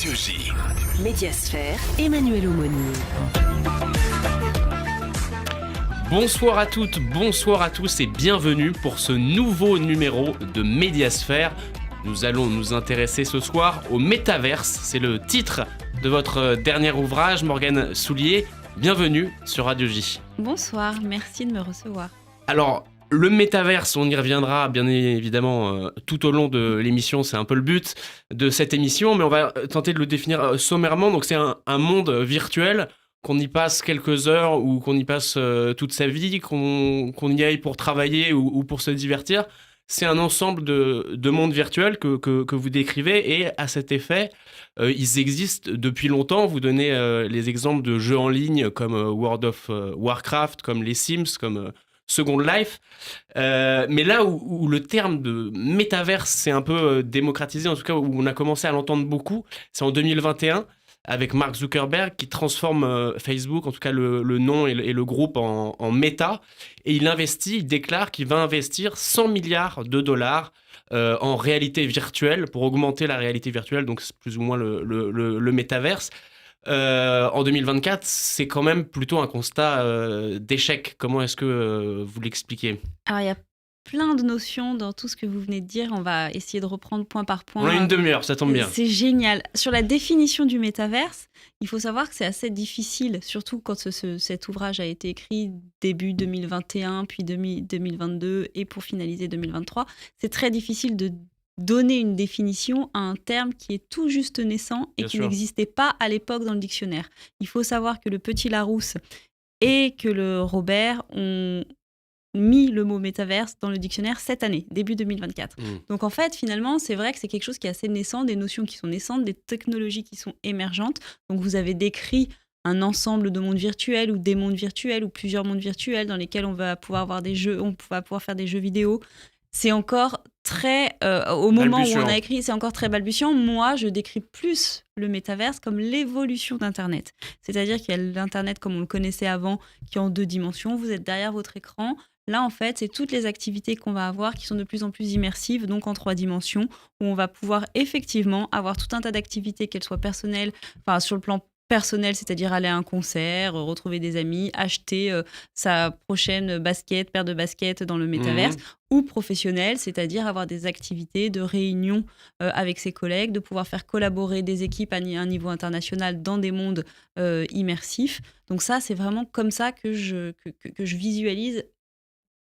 Radio J. Médiasphère, Emmanuel Aumonier. Bonsoir à toutes, bonsoir à tous et bienvenue pour ce nouveau numéro de Médiasphère. Nous allons nous intéresser ce soir au métaverse, c'est le titre de votre dernier ouvrage, Morgane Soulier. Bienvenue sur Radio J. Bonsoir, merci de me recevoir. Alors, le métaverse, on y reviendra bien évidemment tout au long de l'émission, c'est un peu le but de cette émission, mais on va tenter de le définir sommairement. Donc c'est un monde virtuel, qu'on y passe quelques heures ou qu'on y passe toute sa vie, qu'on y aille pour travailler ou pour se divertir. C'est un ensemble de mondes virtuels que vous décrivez, et à cet effet, ils existent depuis longtemps. Vous donnez les exemples de jeux en ligne comme World of Warcraft, comme les Sims, comme Second Life. Mais là où le terme de métaverse s'est un peu démocratisé, en tout cas où on a commencé à l'entendre beaucoup, c'est en 2021, avec Mark Zuckerberg qui transforme Facebook, en tout cas le nom et le groupe en Meta, et il déclare qu'il va investir 100 milliards de dollars en réalité virtuelle, pour augmenter la réalité virtuelle, donc c'est plus ou moins le métaverse. En 2024, c'est quand même plutôt un constat d'échec. Comment est-ce que vous l'expliquez ? Alors, il y a plein de notions dans tout ce que vous venez de dire. On va essayer de reprendre point par point. On a une demi-heure, ça tombe bien. C'est génial. Sur la définition du métaverse, il faut savoir que c'est assez difficile, surtout quand cet ouvrage a été écrit début 2021, puis 2022, et pour finaliser 2023. C'est très difficile de donner une définition à un terme qui est tout juste naissant et qui n'existait pas à l'époque dans le dictionnaire. Il faut savoir que le petit Larousse et que le Robert ont mis le mot métaverse dans le dictionnaire cette année, début 2024. Donc en fait, finalement, c'est vrai que c'est quelque chose qui est assez naissant, des notions qui sont naissantes, des technologies qui sont émergentes. Donc vous avez décrit un ensemble de mondes virtuels ou des mondes virtuels ou plusieurs mondes virtuels dans lesquels on va pouvoir avoir des jeux, on va pouvoir faire des jeux vidéo. C'est encore très, au moment où on a écrit, c'est encore très balbutiant. Moi, je décris plus le métaverse comme l'évolution d'Internet. C'est-à-dire qu'il y a l'Internet comme on le connaissait avant, qui est en 2 dimensions. Vous êtes derrière votre écran. Là, en fait, c'est toutes les activités qu'on va avoir qui sont de plus en plus immersives, donc en 3 dimensions, où on va pouvoir effectivement avoir tout un tas d'activités, qu'elles soient personnelles, enfin sur le plan personnel, c'est-à-dire aller à un concert, retrouver des amis, acheter sa prochaine paire de baskets dans le métaverse, ou professionnel, c'est-à-dire avoir des activités de réunion avec ses collègues, de pouvoir faire collaborer des équipes à un niveau international dans des mondes immersifs. Donc ça, c'est vraiment comme ça que je visualise.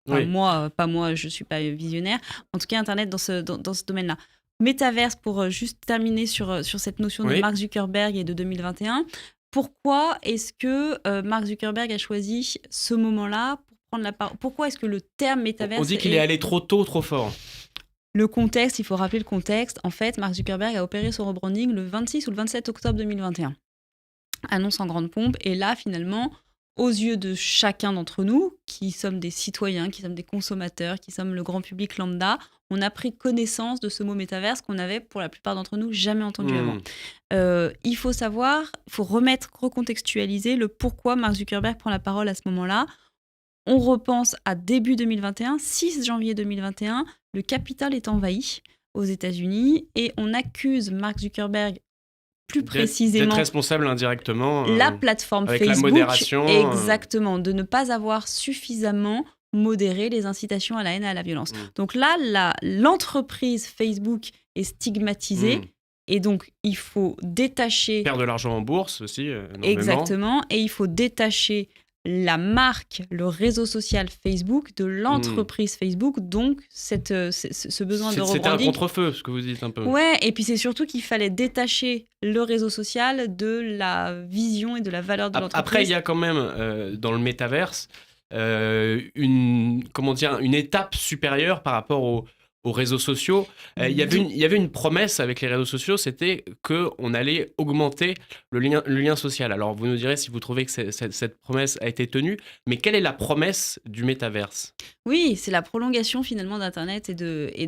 Enfin, oui. Pas moi, je ne suis pas visionnaire. En tout cas, Internet dans ce domaine-là. Métaverse, pour juste terminer sur cette notion de Mark Zuckerberg et de 2021. Pourquoi est-ce que Mark Zuckerberg a choisi ce moment-là pour prendre la parole ? Pourquoi est-ce que le terme métaverse... On dit qu'il est allé trop tôt, trop fort. Le contexte, il faut rappeler le contexte. En fait, Mark Zuckerberg a opéré son rebranding le 26 ou le 27 octobre 2021. Annonce en grande pompe. Et là, finalement, aux yeux de chacun d'entre nous, qui sommes des citoyens, qui sommes des consommateurs, qui sommes le grand public lambda, on a pris connaissance de ce mot métaverse qu'on avait, pour la plupart d'entre nous, jamais entendu avant. Il faut savoir, il faut recontextualiser le pourquoi Mark Zuckerberg prend la parole à ce moment-là. On repense à début 2021, 6 janvier 2021, le Capitole est envahi aux États-Unis et on accuse Mark Zuckerberg plus précisément d'être responsable indirectement la plateforme avec Facebook, la modération, exactement, de ne pas avoir suffisamment modéré les incitations à la haine et à la violence. Donc là, l'entreprise Facebook est stigmatisée et donc il faut détacher... Perd de l'argent en bourse aussi, énormément. Exactement, et il faut détacher la marque, le réseau social Facebook de l'entreprise Facebook, donc ce besoin de rebranding. C'était un contre-feu, ce que vous dites un peu. Ouais, et puis c'est surtout qu'il fallait détacher le réseau social de la vision et de la valeur de l'entreprise. Après, il y a quand même, dans le métaverse, une étape supérieure par rapport aux réseaux sociaux. Il y avait une promesse avec les réseaux sociaux, c'était qu'on allait augmenter le lien social. Alors vous nous direz si vous trouvez que cette promesse a été tenue, mais quelle est la promesse du métaverse ? Oui, c'est la prolongation finalement d'Internet et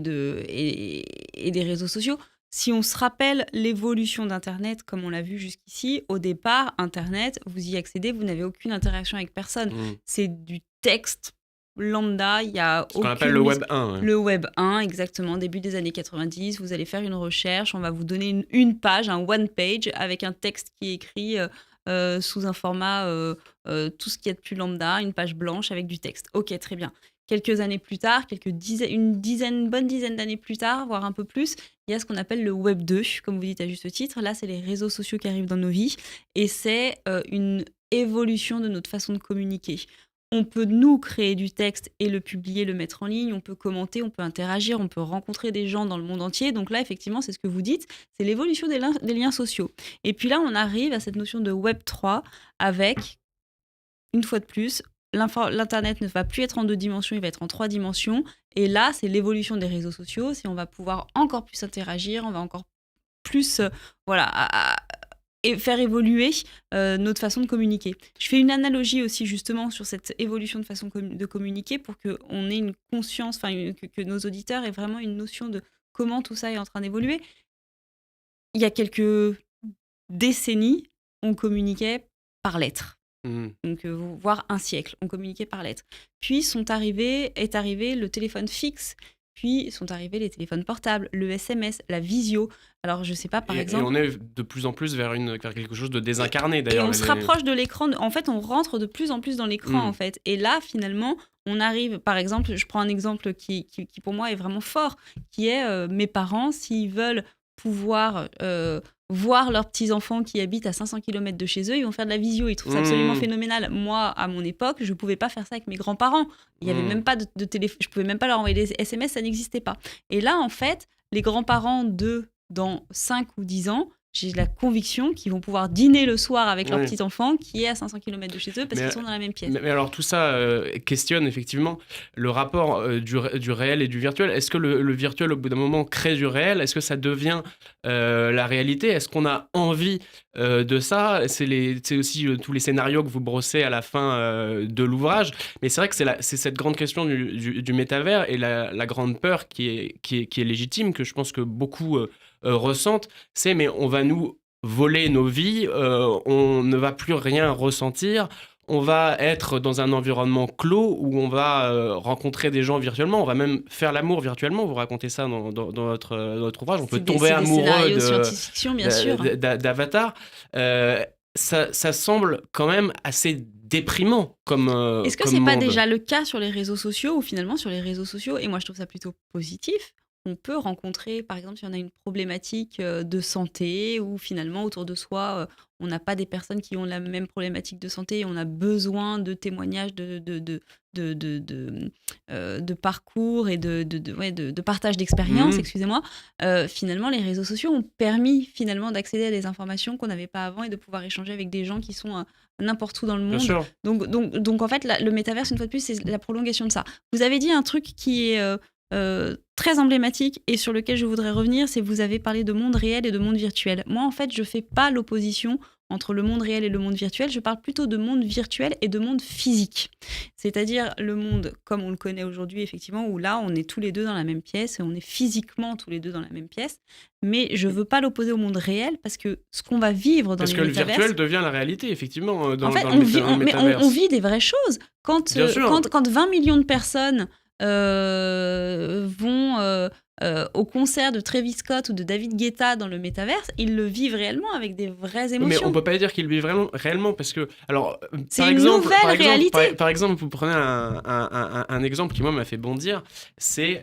des réseaux sociaux. Si on se rappelle l'évolution d'Internet, comme on l'a vu jusqu'ici, au départ, Internet, vous y accédez, vous n'avez aucune interaction avec personne. C'est du texte lambda, il y a Ce qu'on appelle le Web 1. Ouais. Le Web 1, exactement, début des années 90, vous allez faire une recherche, on va vous donner une page, un one page, avec un texte qui est écrit sous un format, tout ce qu'il y a de plus lambda, une page blanche avec du texte. Ok, très bien. Quelques années plus tard, une bonne dizaine d'années plus tard, voire un peu plus, il y a ce qu'on appelle le Web 2, comme vous dites à juste titre. Là, c'est les réseaux sociaux qui arrivent dans nos vies et c'est une évolution de notre façon de communiquer. On peut, nous, créer du texte et le publier, le mettre en ligne, on peut commenter, on peut interagir, on peut rencontrer des gens dans le monde entier. Donc là, effectivement, c'est ce que vous dites, c'est l'évolution des liens sociaux. Et puis là, on arrive à cette notion de Web 3 avec, une fois de plus, l'Internet ne va plus être en 2 dimensions, il va être en 3 dimensions. Et là, c'est l'évolution des réseaux sociaux. On va pouvoir encore plus interagir, on va encore plus et faire évoluer notre façon de communiquer. Je fais une analogie aussi justement sur cette évolution de façon de communiquer pour qu'on ait une conscience, que nos auditeurs aient vraiment une notion de comment tout ça est en train d'évoluer. Il y a quelques décennies, on communiquait par lettres. Donc, voire un siècle, on communiquait par lettres. Puis est arrivé le téléphone fixe, puis sont arrivés les téléphones portables, le SMS, la visio. Alors, je sais pas, par exemple... Et on est de plus en plus vers quelque chose de désincarné, d'ailleurs. Et on se rapproche de l'écran. En fait, on rentre de plus en plus dans l'écran, en fait. Et là, finalement, on arrive... Par exemple, je prends un exemple qui pour moi, est vraiment fort, qui est mes parents, s'ils veulent pouvoir... voir leurs petits-enfants qui habitent à 500 km de chez eux, ils vont faire de la visio, ils trouvent ça absolument phénoménal. Moi, à mon époque, je ne pouvais pas faire ça avec mes grands-parents. Il n'y avait même pas de téléphone, je ne pouvais même pas leur envoyer des SMS, ça n'existait pas. Et là, en fait, les grands-parents dans 5 ou 10 ans, j'ai la conviction qu'ils vont pouvoir dîner le soir avec leur petit enfant qui est à 500 km de chez eux parce qu'ils sont dans la même pièce. Mais alors tout ça questionne effectivement le rapport du réel et du virtuel. Est-ce que le virtuel au bout d'un moment crée du réel ? Est-ce que ça devient la réalité ? Est-ce qu'on a envie de ça ? C'est aussi tous les scénarios que vous brossez à la fin de l'ouvrage. Mais c'est vrai que c'est cette grande question du métavers et la grande peur qui est légitime, que je pense que beaucoup ressentent, c'est mais on va nous voler nos vies, on ne va plus rien ressentir, on va être dans un environnement clos où on va rencontrer des gens virtuellement, on va même faire l'amour virtuellement, vous racontez ça dans votre ouvrage, on peut tomber amoureux science-fiction, bien sûr. d'avatar. Ça semble quand même assez déprimant comme Est-ce que c'est pas déjà le cas sur les réseaux sociaux, ou finalement sur les réseaux sociaux, et moi je trouve ça plutôt positif, on peut rencontrer, par exemple, si on a une problématique de santé, ou finalement autour de soi, on n'a pas des personnes qui ont la même problématique de santé, et on a besoin de témoignages de parcours et de partage d'expérience, excusez-moi. Finalement, les réseaux sociaux ont permis finalement d'accéder à des informations qu'on n'avait pas avant et de pouvoir échanger avec des gens qui sont n'importe où dans le monde. Bien sûr. Donc en fait, le métaverse, une fois de plus, c'est la prolongation de ça. Vous avez dit un truc qui est très emblématique et sur lequel je voudrais revenir, c'est que vous avez parlé de monde réel et de monde virtuel. Moi, en fait, je fais pas l'opposition entre le monde réel et le monde virtuel, je parle plutôt de monde virtuel et de monde physique. C'est-à-dire le monde comme on le connaît aujourd'hui, effectivement, où là, on est tous les deux dans la même pièce et on est physiquement tous les deux dans la même pièce. Mais je veux pas l'opposer au monde réel parce que ce qu'on va vivre dans les métaverses... Parce que le virtuel devient la réalité, effectivement, en fait, on vit des vraies choses. Quand 20 millions de personnes vont au concert de Travis Scott ou de David Guetta dans le métaverse, ils le vivent réellement avec des vraies émotions. Mais on peut pas dire qu'ils le vivent réellement parce que, alors, c'est une nouvelle réalité. Par exemple, vous prenez un exemple qui moi m'a fait bondir, c'est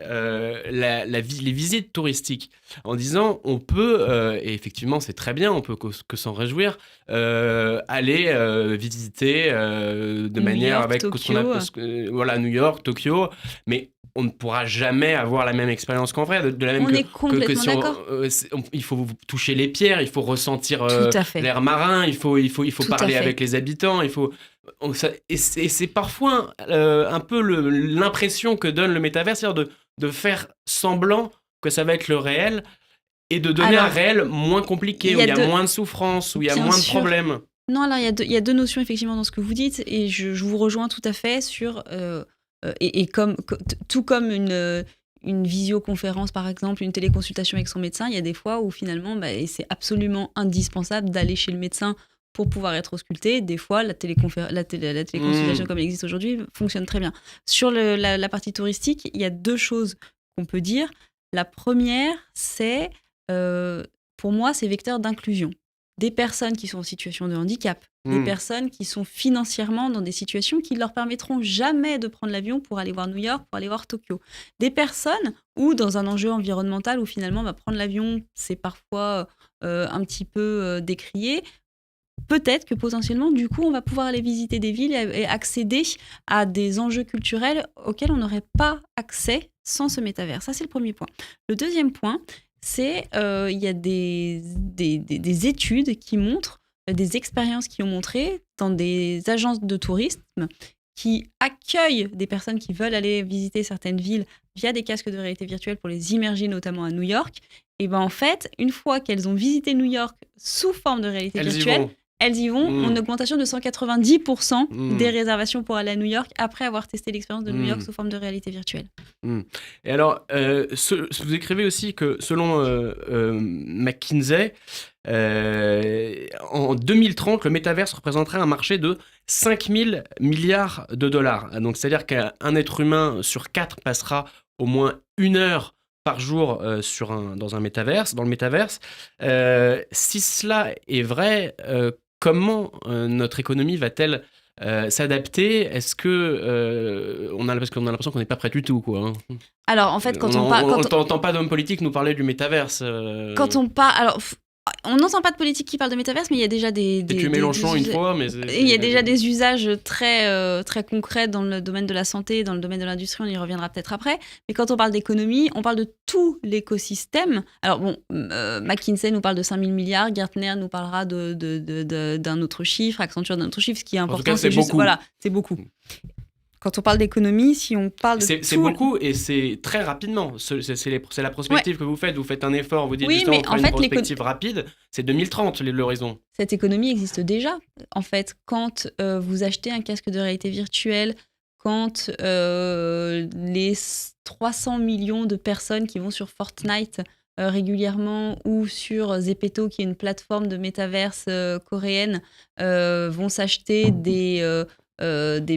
les visites touristiques. En disant, on peut, et effectivement c'est très bien, on peut que s'en réjouir, aller visiter de New manière York, avec Tokyo. voilà, New York, Tokyo, mais on ne pourra jamais avoir la même expérience qu'en vrai. De la même on est complètement d'accord. Il faut toucher les pierres, il faut ressentir l'air marin, il faut parler avec les habitants, et c'est parfois un peu l'impression que donne le métavers, c'est-à-dire de faire semblant que ça va être le réel et de donner un réel moins compliqué, où il y a moins de souffrance, où il y a moins de problèmes. Non, alors il y a deux notions effectivement dans ce que vous dites, et je vous rejoins tout à fait sur... tout comme une visioconférence, par exemple, une téléconsultation avec son médecin, il y a des fois où finalement, et c'est absolument indispensable d'aller chez le médecin pour pouvoir être ausculté. Des fois, la téléconsultation comme elle existe aujourd'hui fonctionne très bien. Sur la partie touristique, il y a 2 choses qu'on peut dire. La première, c'est, pour moi, c'est vecteur d'inclusion. Des personnes qui sont en situation de handicap, des personnes qui sont financièrement dans des situations qui ne leur permettront jamais de prendre l'avion pour aller voir New York, pour aller voir Tokyo. Des personnes où, dans un enjeu environnemental, où finalement, prendre l'avion, c'est parfois un petit peu décrié, peut-être que potentiellement, du coup, on va pouvoir aller visiter des villes et accéder à des enjeux culturels auxquels on n'aurait pas accès sans ce métavers. Ça, c'est le premier point. Le deuxième point, c'est il y a des études qui montrent, des expériences qui ont montré dans des agences de tourisme qui accueillent des personnes qui veulent aller visiter certaines villes via des casques de réalité virtuelle pour les immerger notamment à New York. Et en fait, une fois qu'elles ont visité New York sous forme de réalité virtuelle, elles y vont en augmentation de 190% des réservations pour aller à New York après avoir testé l'expérience de New York sous forme de réalité virtuelle. Et alors, vous écrivez aussi que selon McKinsey, en 2030, le métaverse représenterait un marché de 5 000 milliards de dollars. Donc, c'est-à-dire qu'un être humain sur 4 passera au moins 1 heure par jour dans le métaverse. Si cela est vrai, comment notre économie va-t-elle s'adapter? Est-ce que parce qu'on a l'impression qu'on n'est pas prêt du tout, quoi. Alors en fait, quand on n'entend pas d'hommes politiques nous parler du métaverse. Quand on parle, alors on n'entend pas de politique qui parle de métaverse, mais il y a déjà tu Mélenchon une fois, mais il y a déjà des usages très très concrets dans le domaine de la santé, dans le domaine de l'industrie. On y reviendra peut-être après. Mais quand on parle d'économie, on parle de tout l'écosystème. Alors bon, McKinsey nous parle de 5 000 milliards, Gartner nous parlera d'un autre chiffre, Accenture d'un autre chiffre. Ce qui est important, en tout cas, c'est juste, beaucoup. Voilà, c'est beaucoup. Quand on parle d'économie, si on parle de c'est beaucoup et c'est très rapidement. C'est la prospective que vous faites. Vous faites un effort, vous dites justement on fait une prospective rapide. C'est 2030 l'horizon. Cette économie existe déjà. En fait, quand vous achetez un casque de réalité virtuelle, quand les 300 millions de personnes qui vont sur Fortnite régulièrement ou sur Zepeto, qui est une plateforme de métaverse coréenne, vont s'acheter des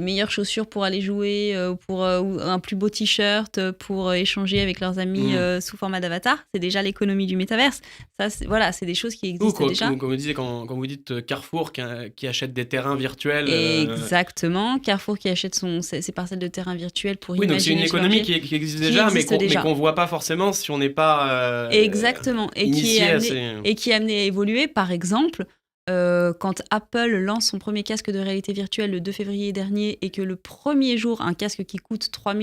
meilleures chaussures pour aller jouer, pour un plus beau t-shirt, pour échanger avec leurs amis sous format d'avatar. C'est déjà l'économie du métaverse. Ça, c'est des choses qui existent déjà. Comme vous disiez, quand vous dites Carrefour qui achète des terrains virtuels. Exactement. Carrefour qui achète ses parcelles de terrains virtuels pour imaginer. Donc c'est une économie qui existe déjà, mais qu'on ne voit pas forcément si on n'est pas. Exactement. Et qui est amenée à évoluer. Par exemple, quand Apple lance son premier casque de réalité virtuelle le 2 février dernier et que le premier jour, un casque qui coûte 3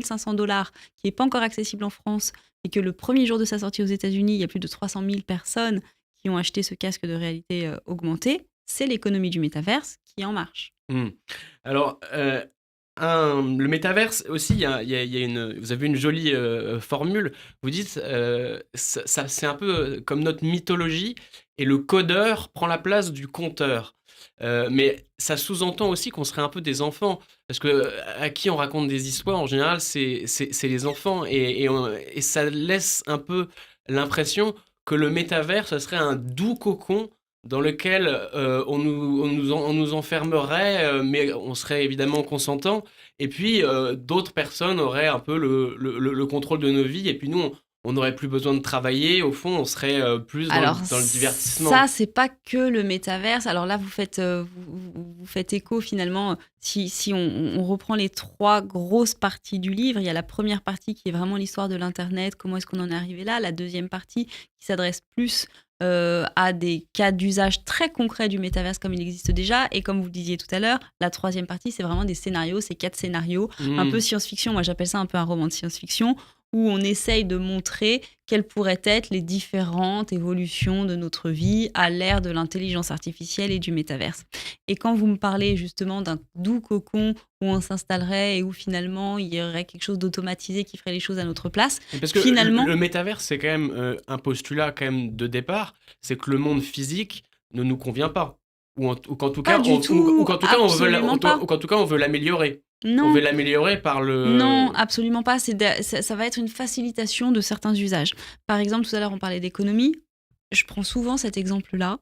500 $, qui n'est pas encore accessible en France, et que le premier jour de sa sortie aux États-Unis, il y a plus de 300 000 personnes qui ont acheté ce casque de réalité augmentée, c'est l'économie du métaverse qui est en marche. Alors, le métaverse aussi, vous avez une jolie formule. Vous dites, c'est un peu comme notre mythologie, et le codeur prend la place du conteur. Mais ça sous-entend aussi qu'on serait un peu des enfants, parce que à qui on raconte des histoires, en général, c'est les enfants, et ça laisse un peu l'impression que le métavers, ce serait un doux cocon dans lequel on nous enfermerait, mais on serait évidemment consentant. Et puis, d'autres personnes auraient un peu le contrôle de nos vies. Et puis nous, on n'aurait plus besoin de travailler. Au fond, on serait plus dans le divertissement. Ça, c'est pas que le métaverse. Alors là, vous faites écho finalement. Si on reprend les 3 grosses parties du livre, il y a la première partie qui est vraiment l'histoire de l'Internet, comment est-ce qu'on en est arrivé là. La deuxième partie qui s'adresse plus à des cas d'usage très concrets du métaverse comme il existe déjà. Et comme vous le disiez tout à l'heure, la troisième partie, c'est vraiment des scénarios, ces 4 scénarios, un peu science-fiction. Moi, j'appelle ça un peu un roman de science-fiction, où on essaye de montrer quelles pourraient être les différentes évolutions de notre vie à l'ère de l'intelligence artificielle et du métaverse. Et quand vous me parlez justement d'un doux cocon où on s'installerait et où finalement il y aurait quelque chose d'automatisé qui ferait les choses à notre place, parce que finalement... le métaverse, c'est quand même un postulat quand même de départ, c'est que le monde physique ne nous convient pas. Ou qu'en tout cas, on veut l'améliorer. Non. On veut l'améliorer par le... Non, absolument pas. Ça va être une facilitation de certains usages. Par exemple, tout à l'heure, on parlait d'économie. Je prends souvent cet exemple-là.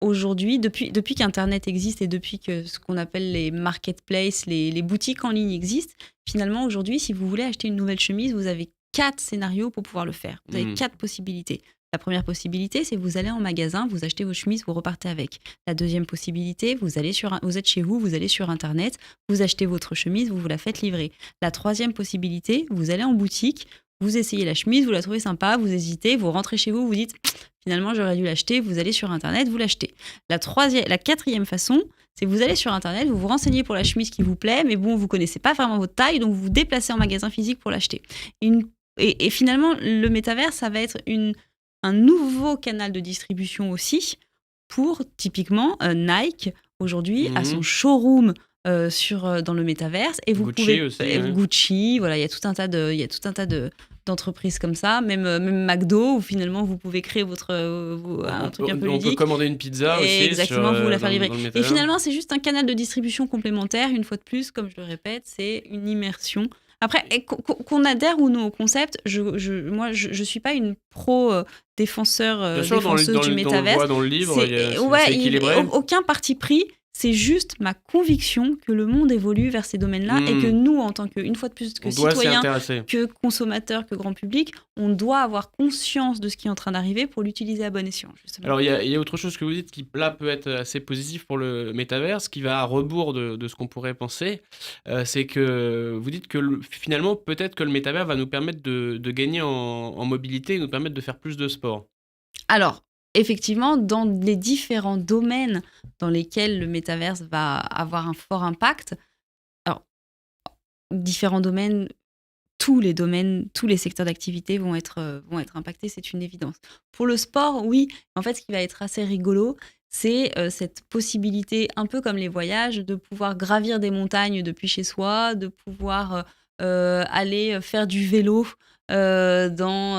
aujourd'hui, depuis qu'Internet existe et depuis que ce qu'on appelle les marketplaces, les boutiques en ligne existent, finalement, aujourd'hui, si vous voulez acheter une nouvelle chemise, vous avez 4 scénarios pour pouvoir le faire. Vous avez 4 possibilités. La première possibilité, c'est vous allez en magasin, vous achetez vos chemises, vous repartez avec. La deuxième possibilité, vous êtes chez vous, vous allez sur Internet, vous achetez votre chemise, vous la faites livrer. La troisième possibilité, vous allez en boutique, vous essayez la chemise, vous la trouvez sympa, vous hésitez, vous rentrez chez vous, vous dites finalement j'aurais dû l'acheter, vous allez sur Internet, vous l'achetez. La quatrième façon, c'est vous allez sur Internet, vous vous renseignez pour la chemise qui vous plaît, mais bon, vous connaissez pas vraiment votre taille, donc vous vous déplacez en magasin physique pour l'acheter. Et finalement, le métavers, ça va être un nouveau canal de distribution aussi pour, typiquement, Nike, aujourd'hui, a son showroom dans le métaverse. Et vous Gucci pouvez aussi, ouais. Gucci, voilà, il y a tout un tas d'entreprises comme ça, même McDo, où finalement vous pouvez créer un truc un peu ludique. On peut commander une pizza aussi. Exactement, vous la faire livrer. Dans le Et métavers. finalement, c'est juste un canal de distribution complémentaire. Une fois de plus, comme je le répète, c'est une immersion. Après, qu'on adhère ou non au concept, moi, je suis pas une défenseuse du métavers. Dans le livre, Ouais, c'est équilibré. Aucun parti pris. C'est juste ma conviction que le monde évolue vers ces domaines-là et que nous, en tant que, une fois de plus, que citoyens, que consommateurs, que grand public, on doit avoir conscience de ce qui est en train d'arriver pour l'utiliser à bon escient, justement. Alors, il y a autre chose que vous dites qui, là, peut être assez positif pour le métavers, qui va à rebours de ce qu'on pourrait penser. C'est que vous dites que finalement, peut-être que le métavers va nous permettre de gagner en mobilité et nous permettre de faire plus de sport. Alors, effectivement, dans les différents domaines dans lesquels le métaverse va avoir un fort impact, alors, différents domaines, tous les secteurs d'activité vont être impactés, c'est une évidence. Pour le sport, oui, en fait, ce qui va être assez rigolo, c'est cette possibilité, un peu comme les voyages, de pouvoir gravir des montagnes depuis chez soi, de pouvoir aller faire du vélo dans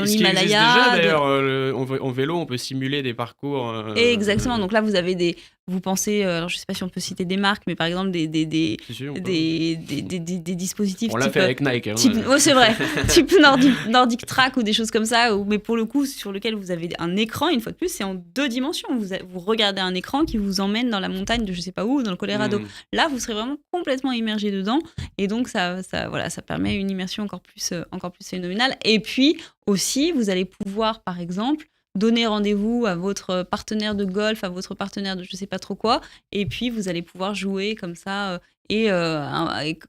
l'Himalaya. D'ailleurs, en vélo, on peut simuler des parcours. Exactement. Donc là, vous pensez, alors je sais pas si on peut citer des marques, mais par exemple des dispositifs. On l'a fait avec Nike. Ouais, c'est vrai. Type Nordic Track ou des choses comme ça, mais pour le coup, sur lequel vous avez un écran, une fois de plus, c'est en 2 dimensions. Vous regardez un écran qui vous emmène dans la montagne de je sais pas où, dans le Colorado. Là, vous serez vraiment complètement immergé dedans. Et donc, ça permet une immersion encore plus phénoménale. Et puis, aussi, vous allez pouvoir, par exemple, donner rendez-vous à votre partenaire de golf, à votre partenaire de je sais pas trop quoi, et puis vous allez pouvoir jouer comme ça, et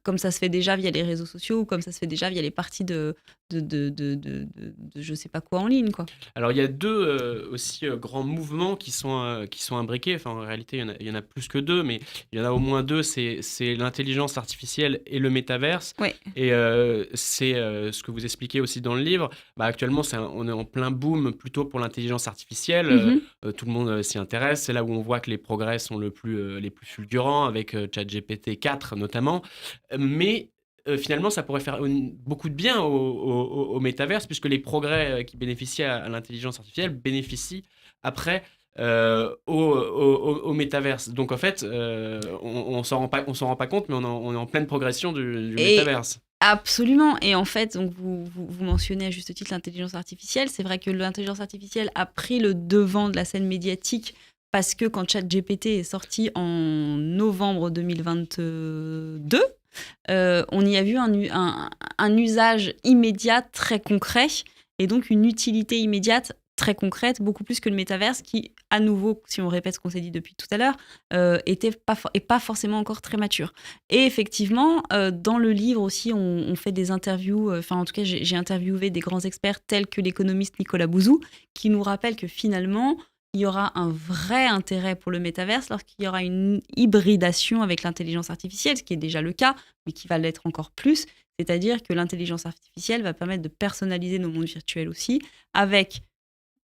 comme ça se fait déjà via les réseaux sociaux, ou comme ça se fait déjà via les parties de je sais pas quoi en ligne, quoi. Alors il y a 2 aussi grands mouvements qui sont imbriqués. Enfin, en réalité, il y en a plus que 2, mais il y en a au moins 2. C'est l'intelligence artificielle et le métaverse. Ouais. Et c'est ce que vous expliquez aussi dans le livre. Actuellement, on est en plein boom plutôt pour l'intelligence artificielle. Tout le monde s'y intéresse. C'est là où on voit que les progrès sont les plus fulgurants, avec ChatGPT 4 notamment. Mais finalement, ça pourrait faire beaucoup de bien au métaverse, puisque les progrès qui bénéficient à l'intelligence artificielle bénéficient après au métaverse. Donc en fait, on s'en rend pas compte, mais on est en pleine progression du métaverse. Absolument. Et en fait, donc vous mentionnez à juste titre l'intelligence artificielle. C'est vrai que l'intelligence artificielle a pris le devant de la scène médiatique parce que quand ChatGPT est sorti en novembre 2022, on y a vu un usage immédiat très concret et donc une utilité immédiate très concrète, beaucoup plus que le métaverse qui, à nouveau, si on répète ce qu'on s'est dit depuis tout à l'heure, est pas forcément encore très mature. Et effectivement, dans le livre aussi, on fait des interviews, en tout cas, j'ai interviewé des grands experts tels que l'économiste Nicolas Bouzou, qui nous rappelle que finalement, il y aura un vrai intérêt pour le métaverse lorsqu'il y aura une hybridation avec l'intelligence artificielle, ce qui est déjà le cas, mais qui va l'être encore plus. C'est-à-dire que l'intelligence artificielle va permettre de personnaliser nos mondes virtuels aussi, avec,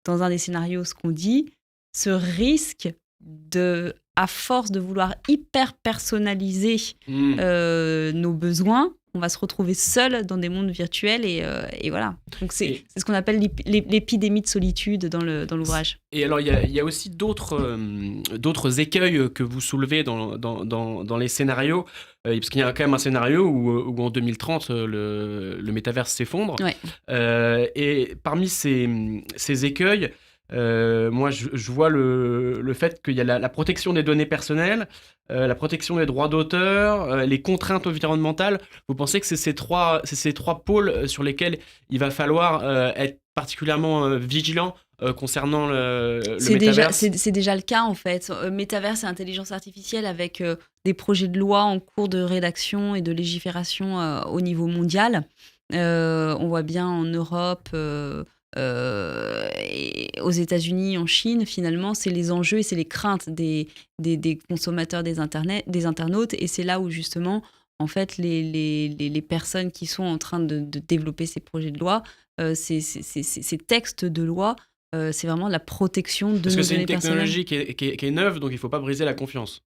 dans un des scénarios, ce qu'on dit, ce risque de, à force de vouloir hyper personnaliser nos besoins, on va se retrouver seul dans des mondes virtuels et voilà. Donc c'est ce qu'on appelle l'épidémie de solitude dans l'ouvrage. Et alors il y a aussi d'autres écueils que vous soulevez dans les scénarios, parce qu'il y a quand même un scénario où en 2030 le métaverse s'effondre. Ouais. Et parmi ces écueils, moi, je vois le fait qu'il y a la protection des données personnelles, la protection des droits d'auteur, les contraintes environnementales. Vous pensez que c'est ces trois pôles sur lesquels il va falloir être particulièrement vigilant concernant le métaverse? C'est déjà le cas en fait. Métaverse et intelligence artificielle avec des projets de loi en cours de rédaction et de légifération au niveau mondial. On voit bien en Europe, et aux États-Unis, en Chine, finalement, c'est les enjeux et c'est les craintes des consommateurs, des internautes. Et c'est là où justement, en fait, les personnes qui sont en train de développer ces projets de loi, ces textes de loi, c'est vraiment la protection de Parce nos que c'est données une personnelles. technologie qui est neuve, donc il ne faut pas briser la confiance.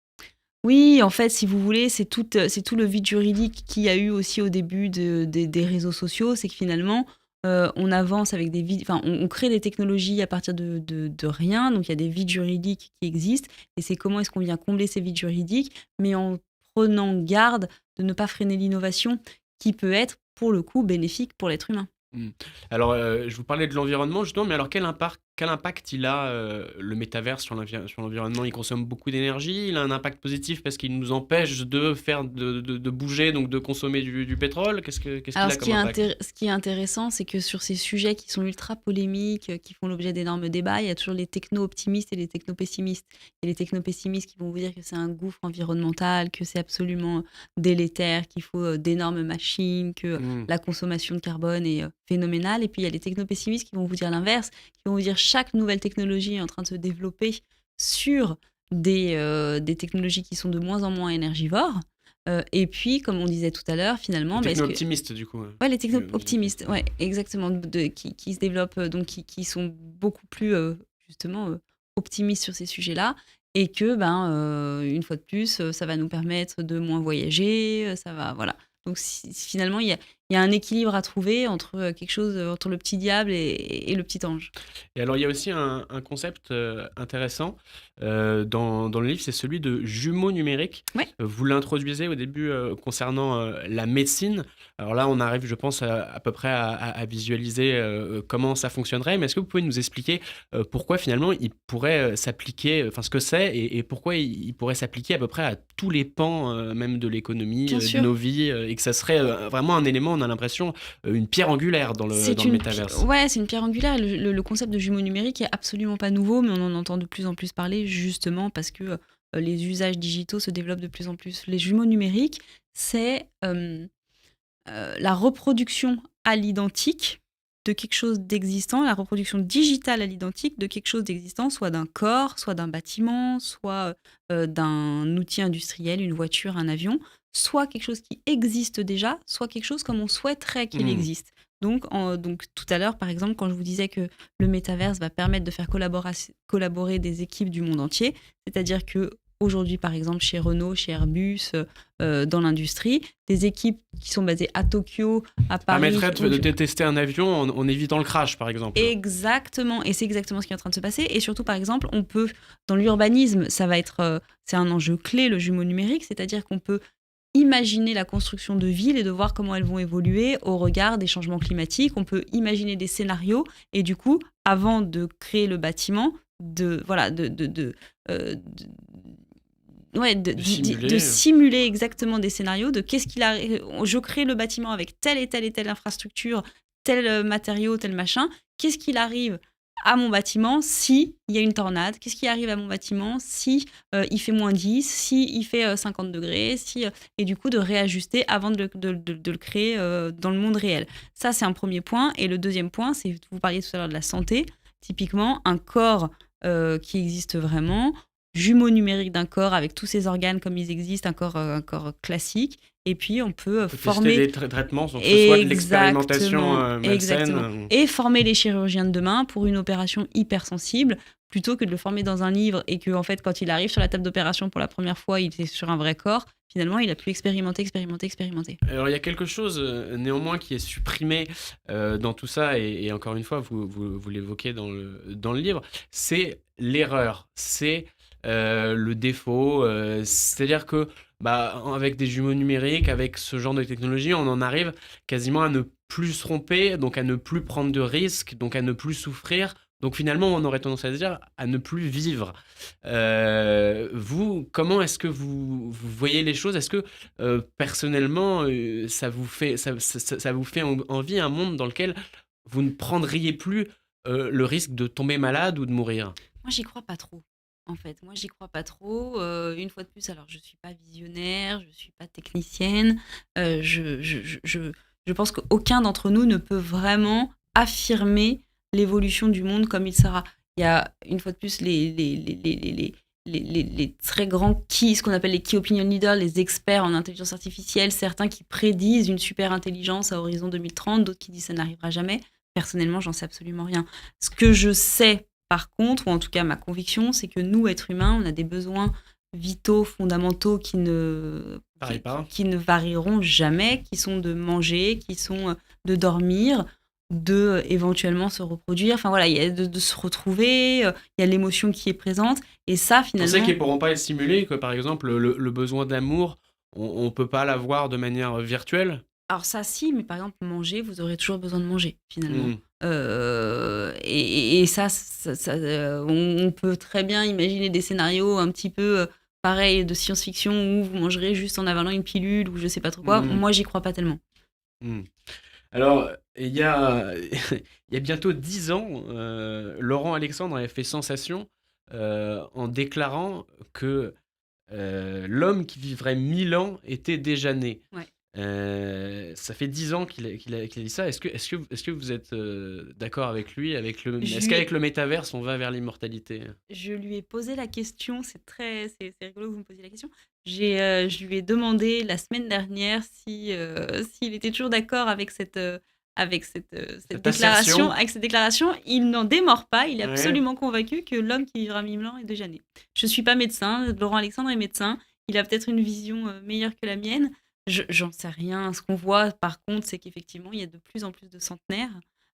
Oui, en fait, si vous voulez, c'est tout le vide juridique qu'il y a eu aussi au début des réseaux sociaux. C'est que finalement, on avance avec on crée des technologies à partir de rien. Donc, il y a des vides juridiques qui existent. Et c'est comment est-ce qu'on vient combler ces vides juridiques, mais en prenant garde de ne pas freiner l'innovation qui peut être, pour le coup, bénéfique pour l'être humain. Alors, je vous parlais de l'environnement justement, mais alors quel impact il a, le métavers sur l'environnement? Il consomme beaucoup d'énergie, il a un impact positif parce qu'il nous empêche de bouger, donc de consommer du pétrole? Qu'est-ce qu'il Alors, a comme impact? ce qui est intéressant, c'est que sur ces sujets qui sont ultra polémiques, qui font l'objet d'énormes débats, il y a toujours les techno-optimistes et les techno-pessimistes. Et les techno-pessimistes qui vont vous dire que c'est un gouffre environnemental, que c'est absolument délétère, qu'il faut d'énormes machines, que Mmh. la consommation de carbone est phénoménale. Et puis, il y a les techno-pessimistes qui vont vous dire l'inverse, qui vont vous dire chaque nouvelle technologie est en train de se développer sur des technologies qui sont de moins en moins énergivores. Et puis, comme on disait tout à l'heure, finalement, Les est-ce que techno-optimistes du coup, ouais. ouais, les techno-optimistes, ouais, exactement, qui se développent, donc qui sont beaucoup plus, justement, optimistes sur ces sujets-là et que, une fois de plus, ça va nous permettre de moins voyager, ça va voilà. Donc finalement, il y a un équilibre à trouver entre, quelque chose, entre le petit diable et le petit ange. Et alors, il y a aussi un concept intéressant dans le livre, c'est celui de jumeaux numériques. Ouais. Vous l'introduisez au début concernant la médecine. Alors là, on arrive, je pense, à peu près à visualiser comment ça fonctionnerait. Mais est-ce que vous pouvez nous expliquer pourquoi finalement il pourrait s'appliquer, enfin ce que c'est et pourquoi il pourrait s'appliquer à peu près à tous les pans, même de l'économie, Bien de sûr. nos vies, et que ça serait vraiment un élément, on a l'impression, une pierre angulaire dans le métaverse? Ouais, c'est une pierre angulaire. Le concept de jumeaux numériques est absolument pas nouveau, mais on en entend de plus en plus parler justement parce que les usages digitaux se développent de plus en plus. Les jumeaux numériques, c'est la reproduction à l'identique de quelque chose d'existant, la reproduction digitale à l'identique de quelque chose d'existant, soit d'un corps, soit d'un bâtiment, soit d'un outil industriel, une voiture, un avion, soit quelque chose qui existe déjà, soit quelque chose comme on souhaiterait qu'il Mmh. existe. Donc tout à l'heure, par exemple, quand je vous disais que le métaverse va permettre de faire collaborer des équipes du monde entier, c'est-à-dire que aujourd'hui, par exemple, chez Renault, chez Airbus, dans l'industrie, des équipes qui sont basées à Tokyo, à Paris. Permettrait de tester un avion en évitant le crash, par exemple. Exactement, et c'est exactement ce qui est en train de se passer. Et surtout, par exemple, on peut, dans l'urbanisme, ça va être, c'est un enjeu clé, le jumeau numérique, c'est-à-dire qu'on peut imaginer la construction de villes et de voir comment elles vont évoluer au regard des changements climatiques. On peut imaginer des scénarios et du coup, avant de créer le bâtiment, de simuler exactement des scénarios de qu'est-ce qu'il a. Je crée le bâtiment avec telle et telle et telle infrastructure, tel matériau, tel machin. Qu'est-ce qu'il arrive à mon bâtiment si il y a une tornade? Qu'est-ce qui arrive à mon bâtiment si il fait -10, si il fait 50 degrés, et du coup de réajuster avant de le créer dans le monde réel. Ça, c'est un premier point. Et le deuxième point, c'est, vous parliez tout à l'heure de la santé. Typiquement, un corps qui existe vraiment, jumeau numérique d'un corps avec tous ses organes comme ils existent, un corps classique. Et puis, on peut former des traitements, donc que ce soit de l'expérimentation malsaine. Exactement. Et former les chirurgiens de demain pour une opération hypersensible, plutôt que de le former dans un livre et que, en fait, quand il arrive sur la table d'opération pour la première fois, il est sur un vrai corps. Finalement, il a pu expérimenter. Alors, il y a quelque chose, néanmoins, qui est supprimé dans tout ça, et encore une fois, vous l'évoquez dans le livre, c'est l'erreur, c'est le défaut. C'est-à-dire que, avec des jumeaux numériques, avec ce genre de technologie, on en arrive quasiment à ne plus se tromper, donc à ne plus prendre de risques, donc à ne plus souffrir. Donc finalement, on aurait tendance à dire à ne plus vivre. Vous, comment est-ce que vous voyez les choses? Est-ce que personnellement, ça vous fait, ça vous fait envie un monde dans lequel vous ne prendriez plus le risque de tomber malade ou de mourir? Moi, j'y crois pas trop. En fait, moi, j'y crois pas trop. Une fois de plus, alors je suis pas visionnaire, je suis pas technicienne. Je pense qu'aucun d'entre nous ne peut vraiment affirmer l'évolution du monde comme il sera. Il y a une fois de plus les très grands ce qu'on appelle les key opinion leaders, les experts en intelligence artificielle, certains qui prédisent une super intelligence à horizon 2030, d'autres qui disent ça n'arrivera jamais. Personnellement, j'en sais absolument rien. Ce que je sais, par contre, ou en tout cas ma conviction, c'est que nous, êtres humains, on a des besoins vitaux, fondamentaux qui ne varieront jamais, qui sont de manger, qui sont de dormir, de éventuellement se reproduire. Enfin voilà, il y a de se retrouver, il y a l'émotion qui est présente. Et ça, finalement... On sait qu'ils ne pourront pas être stimulés, que par exemple, le besoin d'amour, on ne peut pas l'avoir de manière virtuelle. Alors ça, si, mais par exemple, manger, vous aurez toujours besoin de manger, finalement. Et ça, on peut très bien imaginer des scénarios un petit peu pareils de science-fiction où vous mangerez juste en avalant une pilule ou je sais pas trop quoi. Moi, j'y crois pas tellement. Alors, il y a bientôt 10 ans, Laurent Alexandre avait fait sensation en déclarant que l'homme qui vivrait 1000 ans était déjà né. Ouais. Ça fait 10 ans qu'il a dit ça. Est-ce que vous êtes d'accord avec lui, est-ce qu'avec le métaverse, on va vers l'immortalité? Je lui ai posé la question, c'est rigolo que vous me posiez la question. Je lui ai demandé la semaine dernière s'il était toujours d'accord avec cette déclaration. Il n'en démord pas, il est absolument convaincu que l'homme qui vivra 1000 ans est déjà né. Je ne suis pas médecin, Laurent Alexandre est médecin, il a peut-être une vision meilleure que la mienne. J'en sais rien. Ce qu'on voit, par contre, c'est qu'effectivement, il y a de plus en plus de centenaires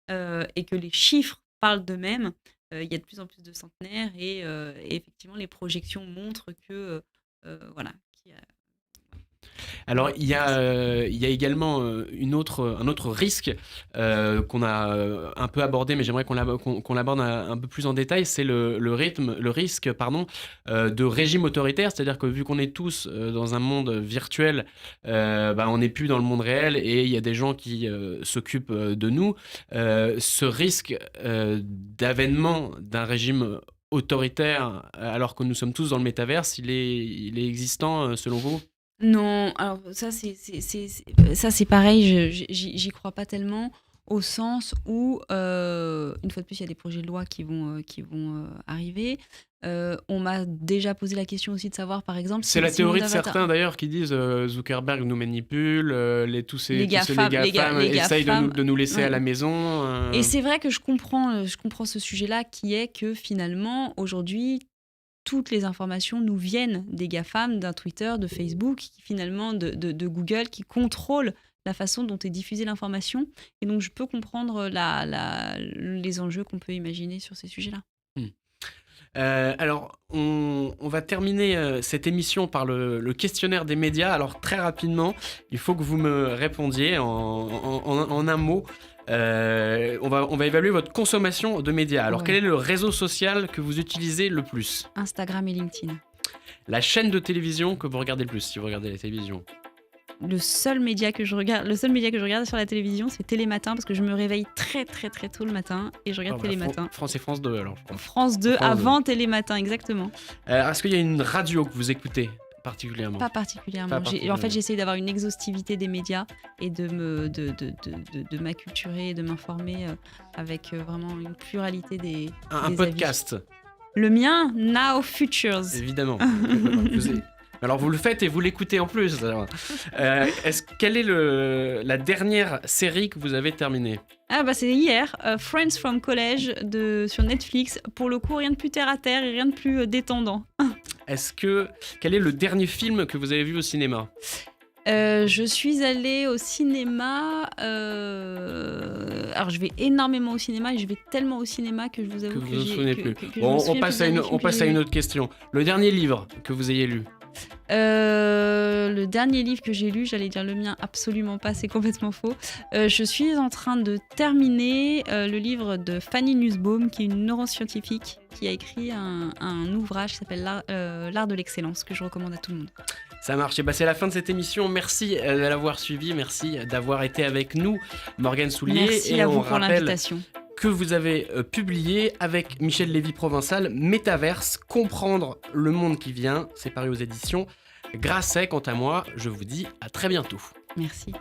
et que les chiffres parlent d'eux-mêmes. Il y a de plus en plus de centenaires et effectivement, les projections montrent que voilà. Alors, il y a également un autre risque qu'on a un peu abordé, mais j'aimerais qu'on l'aborde un peu plus en détail, c'est le risque de régime autoritaire, c'est-à-dire que vu qu'on est tous dans un monde virtuel, on n'est plus dans le monde réel et il y a des gens qui s'occupent de nous. Ce risque d'avènement d'un régime autoritaire, alors que nous sommes tous dans le métaverse, il est existant selon vous? Non, alors ça c'est pareil, j'y crois pas tellement au sens où une fois de plus il y a des projets de loi qui vont arriver. On m'a déjà posé la question aussi de savoir par exemple. C'est la théorie de certains d'ailleurs qui disent Zuckerberg nous manipule, tous les GAFAM essayent de nous laisser à la maison. Et c'est vrai que je comprends ce sujet-là qui est que finalement aujourd'hui toutes les informations nous viennent des GAFAM, d'un Twitter, de Facebook, finalement de Google, qui contrôlent la façon dont est diffusée l'information. Et donc, je peux comprendre les enjeux qu'on peut imaginer sur ces sujets-là. Alors, on va terminer cette émission par le questionnaire des médias. Alors, très rapidement, il faut que vous me répondiez en un mot. On va évaluer votre consommation de médias. Alors, quel est le réseau social que vous utilisez le plus? Instagram et LinkedIn. La chaîne de télévision que vous regardez le plus, si vous regardez la télévision? Le seul média que je regarde sur la télévision, c'est Télématin, parce que je me réveille très très très tôt le matin et je regarde Télématin. France et France 2 alors. France 2 avant Télématin, exactement. Est-ce qu'il y a une radio que vous écoutez particulièrement? Pas particulièrement. En fait, j'essaie d'avoir une exhaustivité des médias et de m'acculturer et de m'informer avec vraiment une pluralité des Un podcast. Le mien, Now Futures. Évidemment. Alors vous le faites et vous l'écoutez en plus. Quelle est la dernière série que vous avez terminée? C'est hier, Friends from College sur Netflix. Pour le coup, rien de plus terre à terre et rien de plus détendant. Quel est le dernier film que vous avez vu au cinéma? Je suis allée au cinéma. Alors, je vais énormément au cinéma et je vais tellement au cinéma que je vous avoue que vous ne vous souvenez plus. On passe à une autre question. Le dernier livre que vous ayez lu? Le dernier livre que j'ai lu, j'allais dire le mien, absolument pas, c'est complètement faux. Je suis en train de terminer le livre de Fanny Nussbaum, qui est une neuroscientifique, qui a écrit un ouvrage qui s'appelle L'art de l'excellence, que je recommande à tout le monde. Ça marche. Et bah, c'est la fin de cette émission. Merci de l'avoir suivi. Merci d'avoir été avec nous, Morgane Soulier. Merci et à on vous pour rappelle l'invitation. que vous avez publié avec Michel Lévy-Provençal Métaverse, comprendre le monde qui vient. C'est paru aux éditions Grasset. Quant à moi, je vous dis à très bientôt. Merci.